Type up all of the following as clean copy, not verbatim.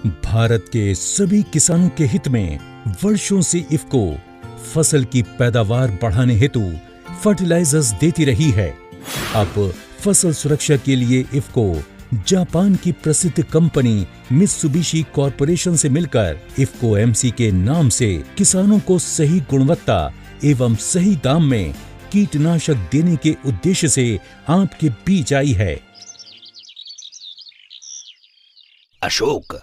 भारत के सभी किसानों के हित में वर्षों से इफ्को फसल की पैदावार बढ़ाने हेतु फर्टिलाइजर्स देती रही है। अब फसल सुरक्षा के लिए इफ्को जापान की प्रसिद्ध कंपनी मित्सुबिशी कॉरपोरेशन से मिलकर इफ्को एमसी के नाम से किसानों को सही गुणवत्ता एवं सही दाम में कीटनाशक देने के उद्देश्य से आपके बीच आई है। अशोक,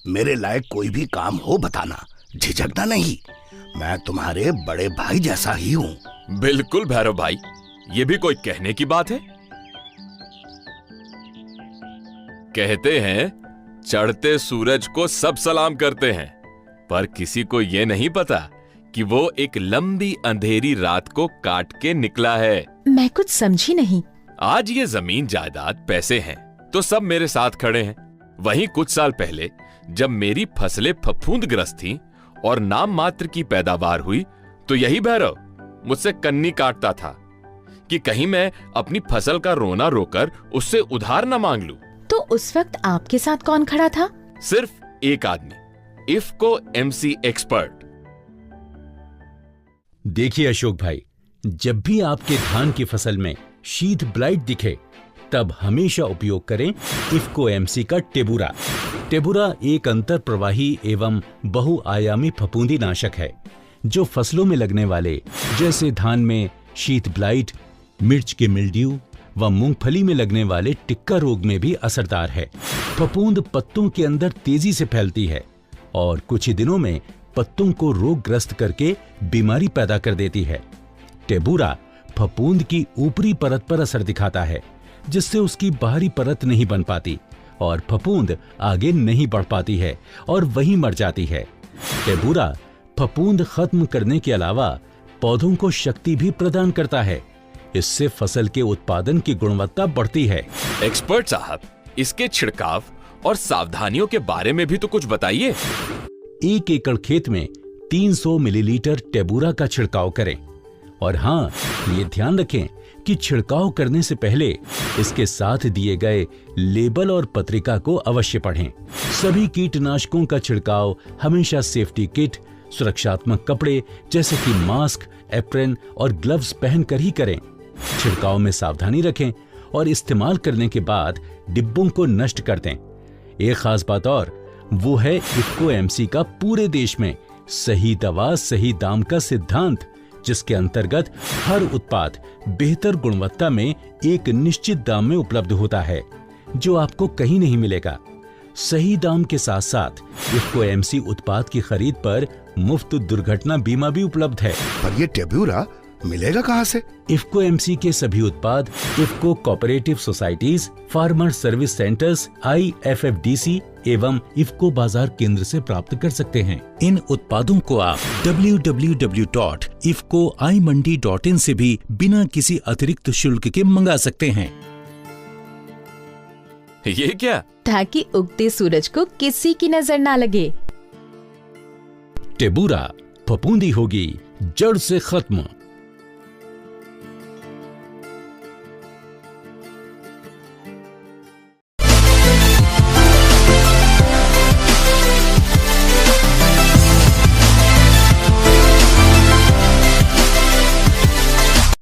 मेरे लायक कोई भी काम हो बताना, झिझकना नहीं। मैं तुम्हारे बड़े भाई जैसा ही हूँ। बिल्कुल भैरव भाई, ये भी कोई कहने की बात है। कहते हैं चढ़ते सूरज को सब सलाम करते हैं, पर किसी को यह नहीं पता कि वो एक लंबी अंधेरी रात को काट के निकला है। मैं कुछ समझी नहीं। आज ये जमीन जायदाद पैसे हैं तो सब मेरे साथ खड़े हैं। वहीं कुछ साल पहले जब मेरी फसलें फफूंदग्रस्त थीं और नाम मात्र की पैदावार हुई तो यही भैरव मुझसे कन्नी काटता था कि कहीं मैं अपनी फसल का रोना रोकर उससे उधार न मांग लूं। तो उस वक्त आपके साथ कौन खड़ा था? सिर्फ एक आदमी, इफ्को एमसी एक्सपर्ट। देखिए अशोक भाई, जब भी आपके धान की फसल में शीत ब्लाइट दिखे तब हमेशा उपयोग करें इफ्को एमसी का टेबुरा। टेबुरा एक अंतर प्रवाही एवं बहुआयामी फफूंदी नाशक है जो फसलों में लगने वाले जैसे धान में शीत ब्लाइट, मिर्च के मिल्ड्यू व मूंगफली में लगने वाले टिक्का रोग में भी असरदार है। फफूंद पत्तों के अंदर तेजी से फैलती है और कुछ ही दिनों में पत्तों को रोगग्रस्त करके बीमारी पैदा कर देती है। टेबुरा फफूंद की ऊपरी परत पर असर दिखाता है जिससे उसकी बाहरी परत नहीं बन पाती और फफूंद आगे नहीं बढ़ पाती है और वहीं मर जाती है। टेबुरा फफूंद खत्म करने के अलावा पौधों को शक्ति भी प्रदान करता है। इससे फसल के उत्पादन की गुणवत्ता बढ़ती है। एक्सपर्ट साहब, इसके छिड़काव और सावधानियों के बारे में भी तो कुछ बताइए। 1 एकड़ खेत में 300 मिलीलीटर टेबुरा का छिड़काव करें और हाँ, ये ध्यान रखें कि छिड़काव करने से पहले इसके साथ दिए गए लेबल और पत्रिका को अवश्य पढ़ें। सभी कीटनाशकों का छिड़काव हमेशा सेफ्टी किट, सुरक्षात्मक कपड़े जैसे कि मास्क, एप्रन और ग्लव्स पहनकर ही करें। छिड़काव में सावधानी रखें और इस्तेमाल करने के बाद डिब्बों को नष्ट कर दें। एक खास बात और वो है इफ्को एमसी का पूरे देश में सही दवा सही दाम का सिद्धांत, जिसके अंतर्गत हर उत्पाद बेहतर गुणवत्ता में एक निश्चित दाम में उपलब्ध होता है जो आपको कहीं नहीं मिलेगा। सही दाम के साथ साथ इफ्को एमसी उत्पाद की खरीद पर मुफ्त दुर्घटना बीमा भी उपलब्ध है। पर ये टेबुरा मिलेगा कहाँ से? इफ्को एमसी के सभी उत्पाद IFFCO cooperative societies, farmer service centres, IFFDC एवं इफ्को बाजार केंद्र से प्राप्त कर सकते हैं। इन उत्पादों को आप www.ifcoimandi.in से भी बिना किसी अतिरिक्त शुल्क के मंगा सकते हैं। ये क्या? ताकि उगते सूरज को किसी की नजर ना लगे। टेबुरा फफूंदी होगी जड़ से खत्म।